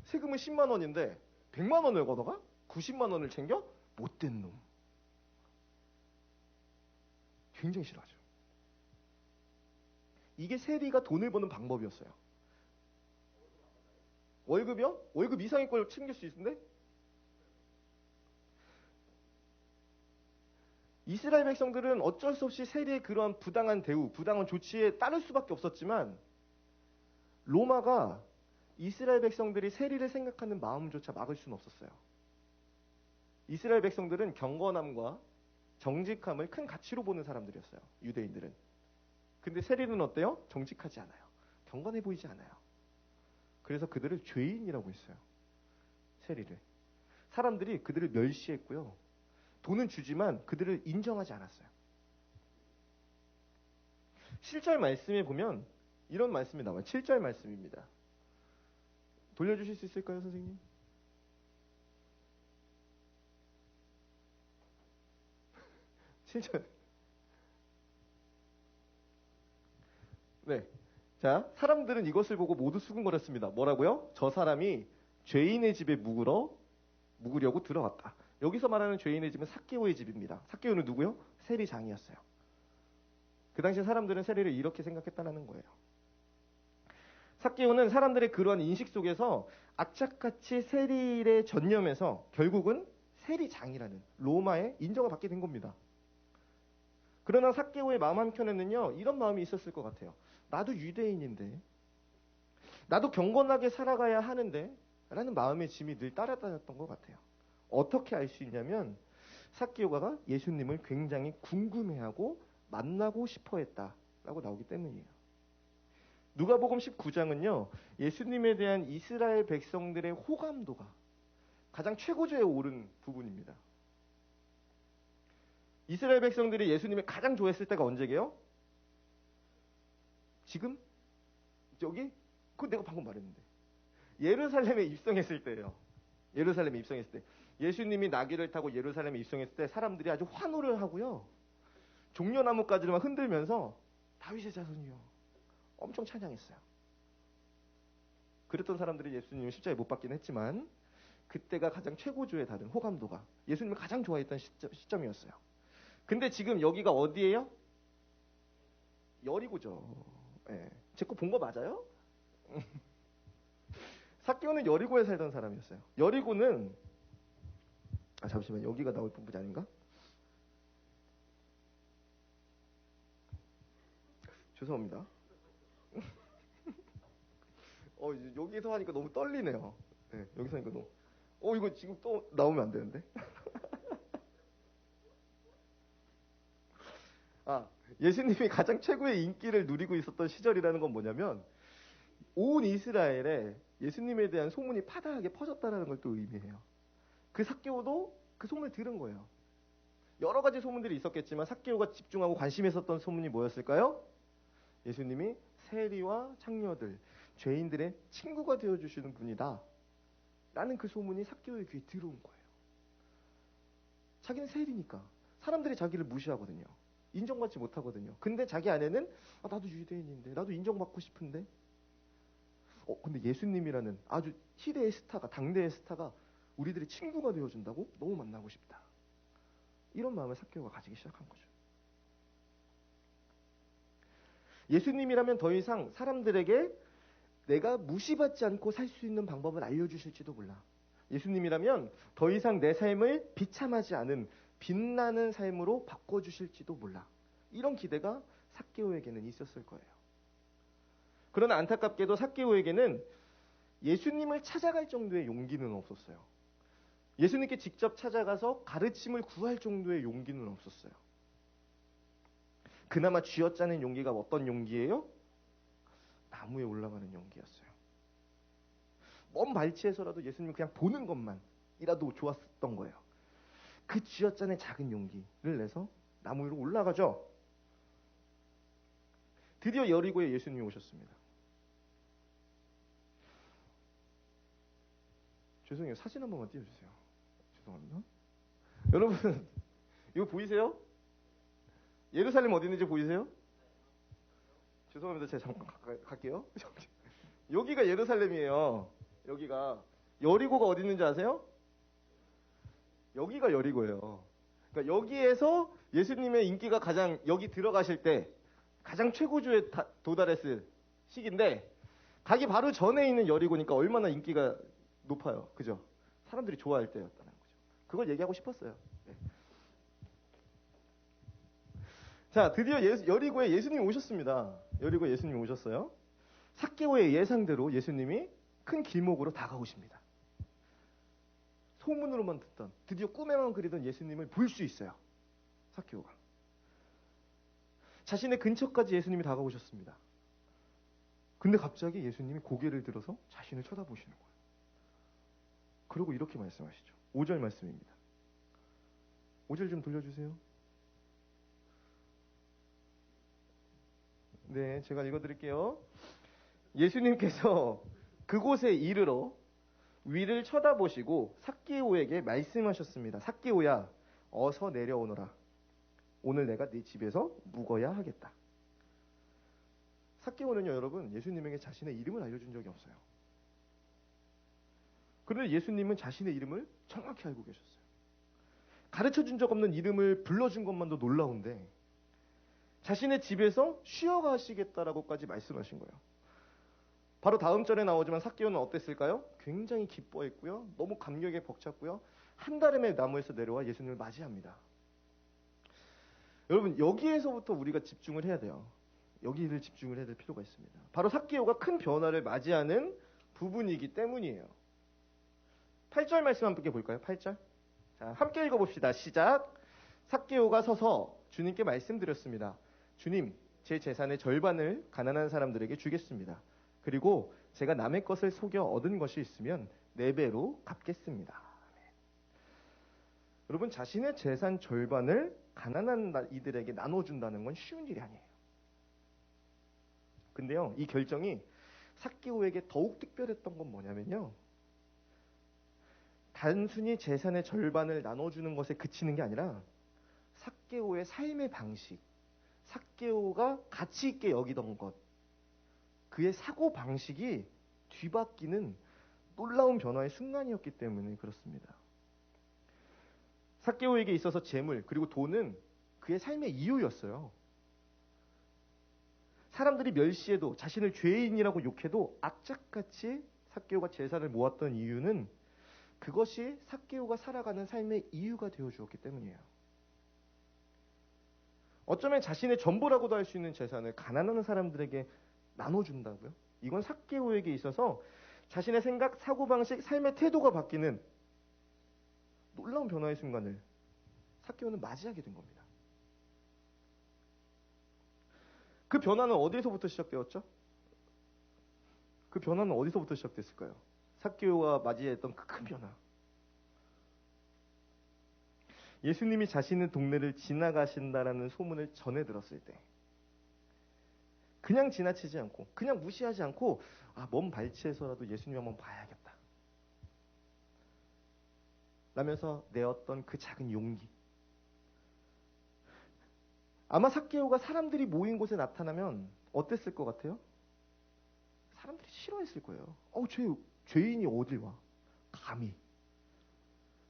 S3: 세금은 10만 원인데 100만 원을 걷어가 90만 원을 챙겨? 못된 놈. 굉장히 싫어하죠. 이게 세리가 돈을 버는 방법이었어요. 월급이요? 월급 이상의 걸 챙길 수 있는데? 이스라엘 백성들은 어쩔 수 없이 세리의 그러한 부당한 대우, 부당한 조치에 따를 수밖에 없었지만 로마가 이스라엘 백성들이 세리를 생각하는 마음조차 막을 수는 없었어요. 이스라엘 백성들은 경건함과 정직함을 큰 가치로 보는 사람들이었어요. 유대인들은. 근데 세리는 어때요? 정직하지 않아요. 경건해 보이지 않아요. 그래서 그들을 죄인이라고 했어요. 세리를. 사람들이 그들을 멸시했고요. 돈은 주지만 그들을 인정하지 않았어요. 7절 말씀에 보면 이런 말씀이 나와요. 7절 말씀입니다. 돌려주실 수 있을까요, 선생님? 네. 자, 사람들은 이것을 보고 모두 수군거렸습니다. 뭐라고요? 저 사람이 죄인의 집에 묵으려고 들어갔다. 여기서 말하는 죄인의 집은 삭개오의 집입니다. 삭개오는 누구요? 세리장이었어요. 그 당시 사람들은 세리를 이렇게 생각했다는 거예요. 삭개오는 사람들의 그러한 인식 속에서 악착같이 세리에 전념해서 결국은 세리장이라는 로마의 인정을 받게 된 겁니다. 그러나 삭개오의 마음 한켠에는요, 이런 마음이 있었을 것 같아요. 나도 유대인인데, 나도 경건하게 살아가야 하는데 라는 마음의 짐이 늘 따라다녔던 것 같아요. 어떻게 알 수 있냐면 삭개오가 예수님을 굉장히 궁금해하고 만나고 싶어 했다라고 나오기 때문이에요. 누가복음 19장은요, 예수님에 대한 이스라엘 백성들의 호감도가 가장 최고조에 오른 부분입니다. 이스라엘 백성들이 예수님을 가장 좋아했을 때가 언제게요? 지금? 여기? 그거 내가 방금 말했는데. 예루살렘에 입성했을 때예요. 예루살렘에 입성했을 때. 예수님이 나귀를 타고 예루살렘에 입성했을 때 사람들이 아주 환호를 하고요. 종려나무까지를 막 흔들면서 다윗의 자손이요. 엄청 찬양했어요. 그랬던 사람들이 예수님을 십자가에 못 박긴 했지만 그때가 가장 최고조에 달은 호감도가 예수님을 가장 좋아했던 시점이었어요. 근데 지금 여기가 어디예요? 여리고죠. 예. 제 거 본 거 맞아요? 삭개오는 여리고에 살던 사람이었어요. 여리고는 잠시만, 여기가 나올 부분이 아닌가? 죄송합니다. 여기서 하니까 너무 떨리네요. 네, 여기서 하니까 너무. 이거 지금 또 나오면 안 되는데. 예수님이 가장 최고의 인기를 누리고 있었던 시절이라는 건 뭐냐면 온 이스라엘에 예수님에 대한 소문이 파다하게 퍼졌다는 걸 또 의미해요. 그 삭개오도 그 소문을 들은 거예요. 여러 가지 소문들이 있었겠지만 삭개오가 집중하고 관심했었던 소문이 뭐였을까요? 예수님이 세리와 창녀들, 죄인들의 친구가 되어주시는 분이다 라는 그 소문이 삭개오의 귀에 들어온 거예요. 자기는 세리니까 사람들이 자기를 무시하거든요. 인정받지 못하거든요. 근데 자기 안에는 나도 유대인인데, 나도 인정받고 싶은데, 근데 예수님이라는 아주 시대의 스타가, 당대의 스타가 우리들의 친구가 되어준다고? 너무 만나고 싶다. 이런 마음을 삭개오가 가지기 시작한 거죠. 예수님이라면 더 이상 사람들에게 내가 무시받지 않고 살 수 있는 방법을 알려주실지도 몰라. 예수님이라면 더 이상 내 삶을 비참하지 않은 빛나는 삶으로 바꿔주실지도 몰라. 이런 기대가 삭개오에게는 있었을 거예요. 그러나 안타깝게도 삭개오에게는 예수님을 찾아갈 정도의 용기는 없었어요. 예수님께 직접 찾아가서 가르침을 구할 정도의 용기는 없었어요. 그나마 쥐어짜는 용기가 어떤 용기예요? 나무에 올라가는 용기였어요. 먼 발치에서라도 예수님을 그냥 보는 것만이라도 좋았었던 거예요. 그 쥐어짜는 작은 용기를 내서 나무 위로 올라가죠. 드디어 여리고에 예수님이 오셨습니다. 죄송해요. 사진 한 번만 띄워주세요. 죄송합니다. 여러분, 이거 보이세요? 예루살렘 어디 있는지 보이세요? 죄송합니다. 제가 잠깐 갈게요. 여기가 예루살렘이에요. 여기가. 여리고가 어디 있는지 아세요? 여기가 여리고예요. 그러니까 여기에서 예수님의 인기가 가장, 여기 들어가실 때 가장 최고조에 도달했을 시기인데, 가기 바로 전에 있는 여리고니까 얼마나 인기가 높아요. 그죠? 사람들이 좋아할 때였다는 거죠. 그걸 얘기하고 싶었어요. 네. 자, 드디어 여리고에 예수님이 오셨습니다. 여리고에 예수님이 오셨어요. 삭개오의 예상대로 예수님이 큰 길목으로 다가오십니다. 소문으로만 듣던, 드디어 꿈에만 그리던 예수님을 볼 수 있어요. 삭개오가. 자신의 근처까지 예수님이 다가오셨습니다. 근데 갑자기 예수님이 고개를 들어서 자신을 쳐다보시는 거예요. 그리고 이렇게 말씀하시죠. 5절 말씀입니다. 5절 좀 돌려주세요. 네, 제가 읽어드릴게요. 예수님께서 그곳에 이르러 위를 쳐다보시고 삭개오에게 말씀하셨습니다. 삭개오야, 어서 내려오너라. 오늘 내가 네 집에서 묵어야 하겠다. 삭개오는요, 여러분, 예수님에게 자신의 이름을 알려준 적이 없어요. 그런데 예수님은 자신의 이름을 정확히 알고 계셨어요. 가르쳐준 적 없는 이름을 불러준 것만도 놀라운데 자신의 집에서 쉬어가시겠다라고까지 말씀하신 거예요. 바로 다음 절에 나오지만 삭개오는 어땠을까요? 굉장히 기뻐했고요. 너무 감격에 벅찼고요. 한달음에 나무에서 내려와 예수님을 맞이합니다. 여러분, 여기에서부터 우리가 집중을 해야 돼요. 여기를 집중을 해야 될 필요가 있습니다. 바로 삭개오가 큰 변화를 맞이하는 부분이기 때문이에요. 8절 말씀 함께 볼까요? 8절. 자, 함께 읽어봅시다. 시작. 삭개오가 서서 주님께 말씀드렸습니다. 주님, 제 재산의 절반을 가난한 사람들에게 주겠습니다. 그리고 제가 남의 것을 속여 얻은 것이 있으면 4배로 갚겠습니다. 여러분, 자신의 재산 절반을 가난한 이들에게 나눠준다는 건 쉬운 일이 아니에요. 근데요, 이 결정이 삭개오에게 더욱 특별했던 건 뭐냐면요, 단순히 재산의 절반을 나눠주는 것에 그치는 게 아니라 삭개오의 삶의 방식, 삭개오가 가치 있게 여기던 것, 그의 사고 방식이 뒤바뀌는 놀라운 변화의 순간이었기 때문에 그렇습니다. 삭개오에게 있어서 재물 그리고 돈은 그의 삶의 이유였어요. 사람들이 멸시해도, 자신을 죄인이라고 욕해도 악착같이 삭개오가 재산을 모았던 이유는 그것이 삭개오가 살아가는 삶의 이유가 되어 주었기 때문이에요. 어쩌면 자신의 전부라고도 할 수 있는 재산을 가난한 사람들에게 나눠준다고요? 이건 삭개오에게 있어서 자신의 생각, 사고방식, 삶의 태도가 바뀌는 놀라운 변화의 순간을 삭개오는 맞이하게 된 겁니다. 그 변화는 어디서부터 시작되었죠? 그 변화는 어디서부터 시작됐을까요? 삭개오가 맞이했던 그 큰 변화. 예수님이 자신의 동네를 지나가신다라는 소문을 전해 들었을 때 그냥 지나치지 않고, 그냥 무시하지 않고, 먼 발치에서라도 예수님 한번 봐야겠다 라면서 내었던 그 작은 용기. 아마 삭개오가 사람들이 모인 곳에 나타나면 어땠을 것 같아요? 사람들이 싫어했을 거예요. 죄인이 어딜 와? 감히.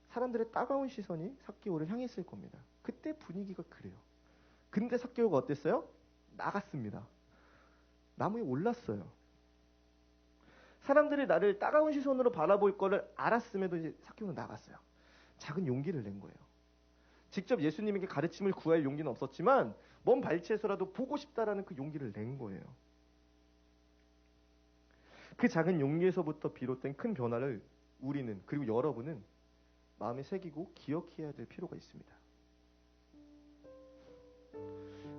S3: 사람들의 따가운 시선이 삭개오를 향했을 겁니다. 그때 분위기가 그래요. 근데 삭개오가 어땠어요? 나갔습니다. 나무에 올랐어요. 사람들이 나를 따가운 시선으로 바라볼 거를 알았음에도 이제 삭개오는 나갔어요. 작은 용기를 낸 거예요. 직접 예수님에게 가르침을 구할 용기는 없었지만 먼 발치에서라도 보고 싶다라는 그 용기를 낸 거예요. 그 작은 용기에서부터 비롯된 큰 변화를 우리는, 그리고 여러분은 마음에 새기고 기억해야 될 필요가 있습니다.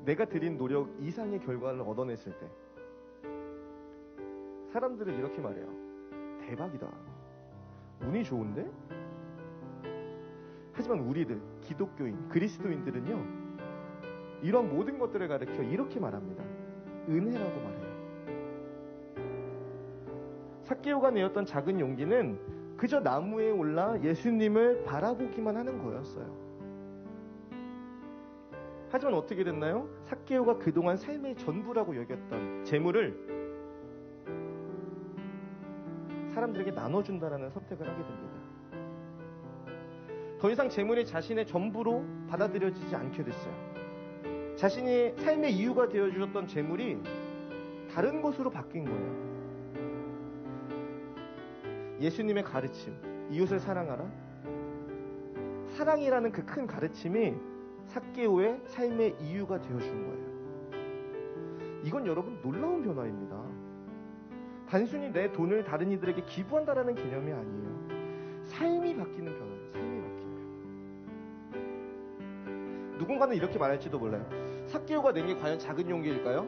S3: 내가 들인 노력 이상의 결과를 얻어냈을 때 사람들은 이렇게 말해요. 대박이다. 운이 좋은데? 하지만 우리들, 기독교인, 그리스도인들은요, 이런 모든 것들을 가르쳐 이렇게 말합니다. 은혜라고 말해요. 삭개오가 내었던 작은 용기는 그저 나무에 올라 예수님을 바라보기만 하는 거였어요. 하지만 어떻게 됐나요? 삭개오가 그동안 삶의 전부라고 여겼던 재물을 사람들에게 나눠준다라는 선택을 하게 됩니다. 더 이상 재물이 자신의 전부로 받아들여지지 않게 됐어요. 자신이 삶의 이유가 되어주셨던 재물이 다른 것으로 바뀐 거예요. 예수님의 가르침, 이웃을 사랑하라. 사랑이라는 그 큰 가르침이 삭개오의 삶의 이유가 되어준 거예요. 이건 여러분 놀라운 변화입니다. 단순히 내 돈을 다른 이들에게 기부한다라는 개념이 아니에요. 삶이 바뀌는 변화예요. 삶이 바뀌는 변화. 누군가는 이렇게 말할지도 몰라요. 삭개오가 낸 게 과연 작은 용기일까요?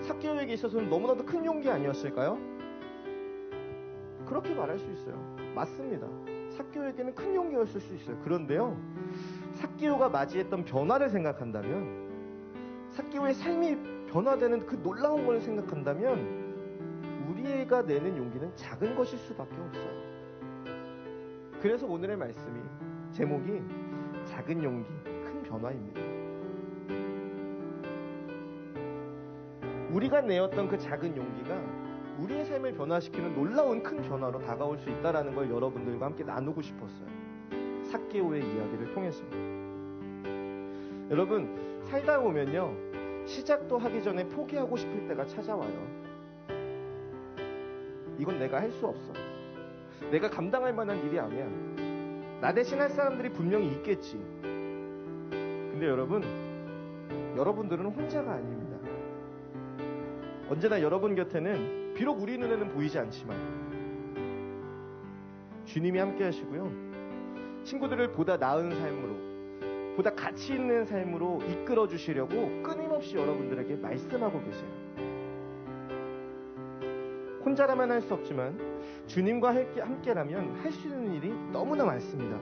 S3: 삭개오에게 있어서는 너무나도 큰 용기 아니었을까요? 그렇게 말할 수 있어요. 맞습니다. 삭개오에게는 큰 용기였을 수 있어요. 그런데요, 삭개오가 맞이했던 변화를 생각한다면, 삭개오의 삶이 변화되는 그 놀라운 걸 생각한다면 우리가 내는 용기는 작은 것일 수밖에 없어요. 그래서 오늘의 말씀이 제목이 작은 용기, 큰 변화입니다. 우리가 내었던 그 작은 용기가 우리의 삶을 변화시키는 놀라운 큰 변화로 다가올 수 있다는 걸 여러분들과 함께 나누고 싶었어요. 삭개오의 이야기를 통해서. 여러분, 살다 보면요, 시작도 하기 전에 포기하고 싶을 때가 찾아와요. 이건 내가 할 수 없어. 내가 감당할 만한 일이 아니야. 나 대신 할 사람들이 분명히 있겠지. 근데 여러분들은 혼자가 아닙니다. 언제나 여러분 곁에는 비록 우리 눈에는 보이지 않지만 주님이 함께 하시고요, 친구들을 보다 나은 삶으로, 보다 가치 있는 삶으로 이끌어 주시려고 끊임없이 여러분들에게 말씀하고 계세요. 혼자라면 할 수 없지만 주님과 함께라면 할 수 있는 일이 너무나 많습니다.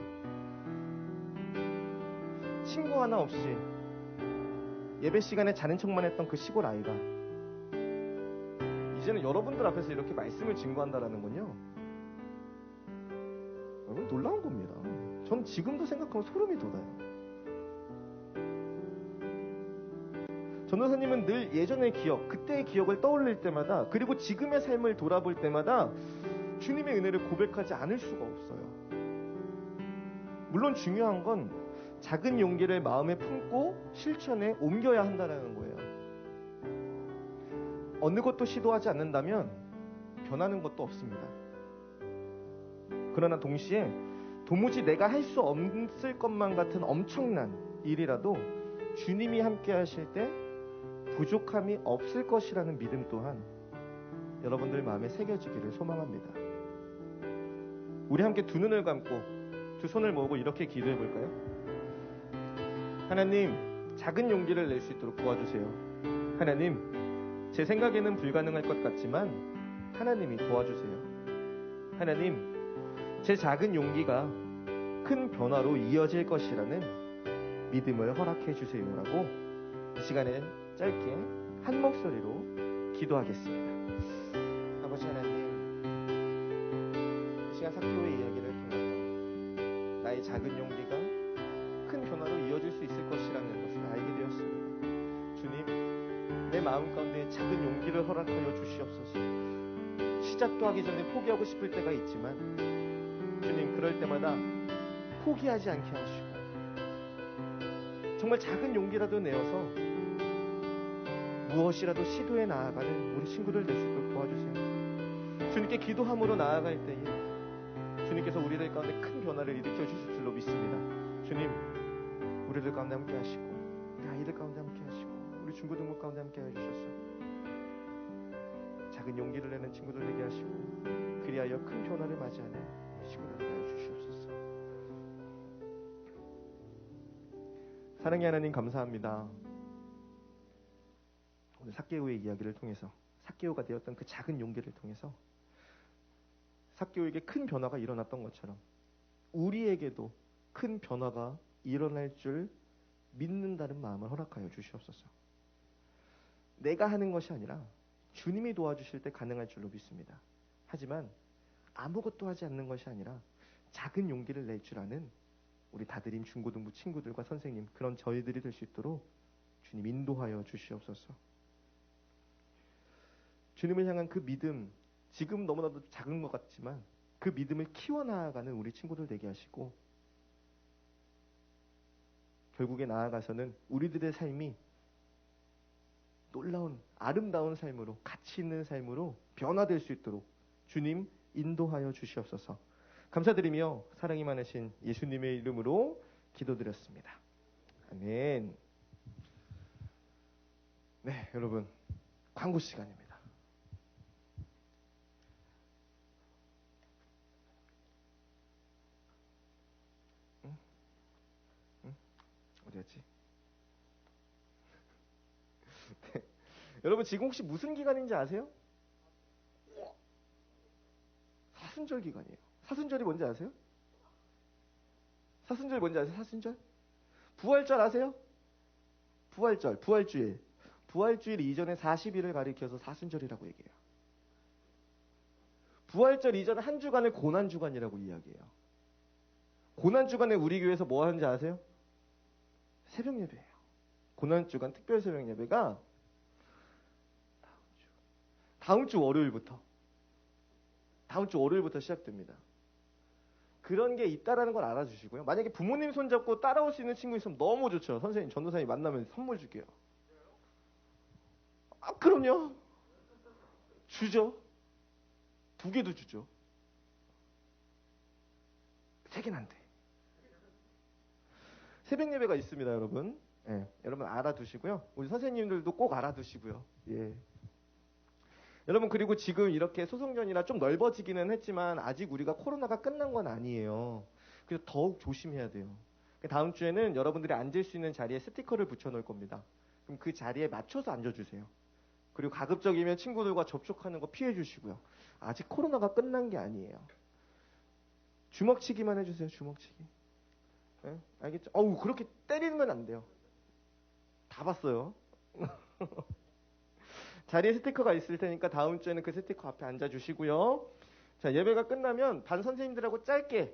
S3: 친구 하나 없이 예배 시간에 자는 척만 했던 그 시골 아이가 이제는 여러분들 앞에서 이렇게 말씀을 증거한다라는 건요, 여러분 놀라운 겁니다. 전 지금도 생각하면 소름이 돋아요. 전도사님은 늘 예전의 기억, 그때의 기억을 떠올릴 때마다, 그리고 지금의 삶을 돌아볼 때마다 주님의 은혜를 고백하지 않을 수가 없어요. 물론 중요한 건 작은 용기를 마음에 품고 실천에 옮겨야 한다는 거예요. 어느 것도 시도하지 않는다면 변하는 것도 없습니다. 그러나 동시에 도무지 내가 할 수 없을 것만 같은 엄청난 일이라도 주님이 함께 하실 때 부족함이 없을 것이라는 믿음 또한 여러분들 마음에 새겨지기를 소망합니다. 우리 함께 두 눈을 감고 두 손을 모으고 이렇게 기도해 볼까요? 하나님, 작은 용기를 낼 수 있도록 도와주세요. 하나님, 제 생각에는 불가능할 것 같지만 하나님이 도와주세요. 하나님, 제 작은 용기가 큰 변화로 이어질 것이라는 믿음을 허락해 주세요라고 이 시간에 짧게 한 목소리로 기도하겠습니다. 아버지 하나님, 이 시간 삭개오의 이야기를 통해서 나의 작은 용기가 큰 변화로 이어질 수 있을 것이라는 것을 알게 되었습니다. 주님, 내 마음 가운데 작은 용기를 허락하여 주시옵소서. 시작도 하기 전에 포기하고 싶을 때가 있지만 주님, 그럴 때마다 포기하지 않게 하시고 정말 작은 용기라도 내어서 무엇이라도 시도해 나아가는 우리 친구들 될 수 있도록 도와주세요. 주님께 기도함으로 나아갈 때에 주님께서 우리들 가운데 큰 변화를 일으켜 주실 줄로 믿습니다. 주님, 우리들 가운데 함께 하시고 우리 아이들 가운데 함께 하시고 우리 중고등부 가운데 함께 해주셔서 작은 용기를 내는 친구들 되게 하시고 그리하여 큰 변화를 맞이하는 친구들 되게 하여 주시옵소서. 사랑의 하나님, 감사합니다. 오늘 삭개오의 이야기를 통해서, 삭개오가 되었던 그 작은 용기를 통해서 삭개오에게 큰 변화가 일어났던 것처럼 우리에게도 큰 변화가 일어날 줄 믿는다는 마음을 허락하여 주시옵소서. 내가 하는 것이 아니라 주님이 도와주실 때 가능할 줄로 믿습니다. 하지만 아무것도 하지 않는 것이 아니라 작은 용기를 낼 줄 아는 우리 다드림 중고등부 친구들과 선생님, 그런 저희들이 될 수 있도록 주님 인도하여 주시옵소서. 주님을 향한 그 믿음, 지금 너무나도 작은 것 같지만 그 믿음을 키워나가는 우리 친구들 되게 하시고, 결국에 나아가서는 우리들의 삶이 놀라운 아름다운 삶으로, 가치 있는 삶으로 변화될 수 있도록 주님 인도하여 주시옵소서. 감사드리며 사랑이 많으신 예수님의 이름으로 기도드렸습니다. 아멘. 네, 여러분, 광고 시간입니다. 어디였지? 네. 여러분, 지금 혹시 무슨 기간인지 아세요? 사순절 기간이에요. 사순절이 뭔지 아세요? 사순절이 뭔지 아세요? 사순절? 부활절 아세요? 부활절, 부활주일. 부활주일 이전에 40일을 가리켜서 사순절이라고 얘기해요. 부활절 이전 한 주간을 고난주간이라고 이야기해요. 고난주간에 우리 교회에서 뭐 하는지 아세요? 새벽 예배예요. 고난주간 특별 새벽 예배가 다음 주 월요일부터 시작됩니다. 그런 게 있다라는 걸 알아주시고요. 만약에 부모님 손잡고 따라올 수 있는 친구 있으면 너무 좋죠. 선생님, 전도사님 만나면 선물 줄게요. 아, 그럼요. 주죠. 2개도 주죠. 3개는 안 돼. 새벽 예배가 있습니다, 여러분. 예, 여러분 알아두시고요. 우리 선생님들도 꼭 알아두시고요. 예. 여러분, 그리고 지금 이렇게 소송전이라 좀 넓어지기는 했지만 아직 우리가 코로나가 끝난 건 아니에요. 그래서 더욱 조심해야 돼요. 다음 주에는 여러분들이 앉을 수 있는 자리에 스티커를 붙여놓을 겁니다. 그럼 그 자리에 맞춰서 앉아주세요. 그리고 가급적이면 친구들과 접촉하는 거 피해 주시고요. 아직 코로나가 끝난 게 아니에요. 주먹치기만 해주세요. 주먹치기. 네? 알겠죠? 어우, 그렇게 때리면 안 돼요. 다 봤어요. 자리에 스티커가 있을 테니까 다음 주에는 그 스티커 앞에 앉아주시고요. 자, 예배가 끝나면 반 선생님들하고 짧게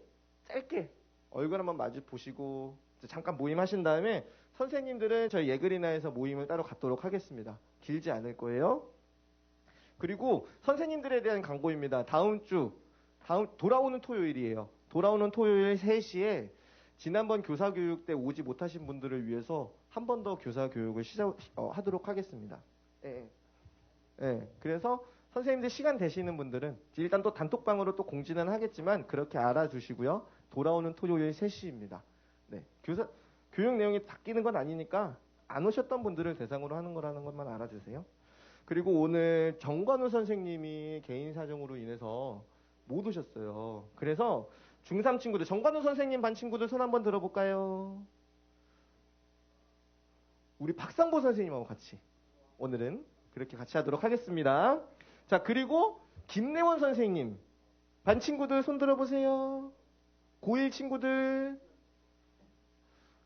S3: 얼굴 한번 마주 보시고 잠깐 모임하신 다음에 선생님들은 저희 예그리나에서 모임을 따로 갖도록 하겠습니다. 길지 않을 거예요. 그리고 선생님들에 대한 광고입니다. 다음 돌아오는 토요일이에요. 돌아오는 토요일 3시에 지난번 교사교육 때 오지 못하신 분들을 위해서 한 번 더 교사교육을 하도록 하겠습니다. 예. 예. 그래서 선생님들 시간 되시는 분들은 일단 또 단톡방으로 또 공지는 하겠지만 그렇게 알아두시고요. 돌아오는 토요일 3시입니다. 네. 교육 내용이 바뀌는 건 아니니까 안 오셨던 분들을 대상으로 하는 거라는 것만 알아주세요. 그리고 오늘 정관우 선생님이 개인 사정으로 인해서 못 오셨어요. 그래서 중3 친구들, 정관우 선생님 반 친구들 손 한번 들어볼까요? 우리 박상보 선생님하고 같이 오늘은 그렇게 같이 하도록 하겠습니다. 자, 그리고 김래원 선생님 반 친구들 손 들어보세요. 고1 친구들.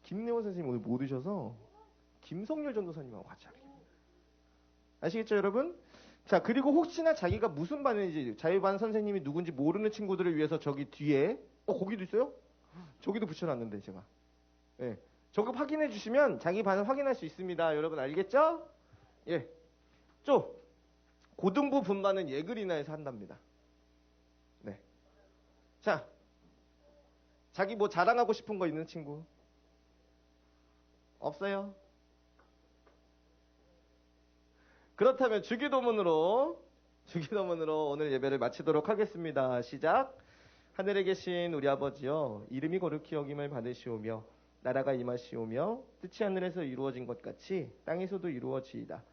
S3: 김래원 선생님 오늘 못 오셔서 김성열 전도사님하고 같이 하겠습니다. 아시겠죠, 여러분? 자, 그리고 혹시나 자기가 무슨 반인지, 자기 반 선생님이 누군지 모르는 친구들을 위해서 저기 뒤에, 거기도 있어요? 저기도 붙여놨는데, 제가. 예. 저거 확인해 주시면 자기 반을 확인할 수 있습니다. 여러분 알겠죠? 예. 고등부 분반은 예그리나에서 한답니다. 네. 자, 자기 뭐 자랑하고 싶은 거 있는 친구? 없어요? 그렇다면 주기도문으로 오늘 예배를 마치도록 하겠습니다. 시작. 하늘에 계신 우리 아버지여, 이름이 거룩히 여김을 받으시오며 나라가 임하시오며 뜻이 하늘에서 이루어진 것 같이 땅에서도 이루어지이다.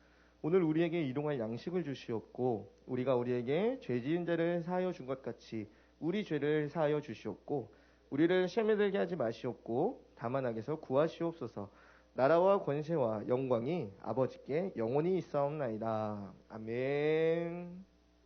S3: 오늘 우리에게 일용할 양식을 주시옵고 우리가 우리에게 죄 지은 자를 사하여 준 것 같이 우리 죄를 사하여 주시옵고 우리를 시험에 들게 하지 마시옵고 다만 악에서 구하시옵소서. 나라와 권세와 영광이 아버지께 영원히 있사옵나이다. 아멘.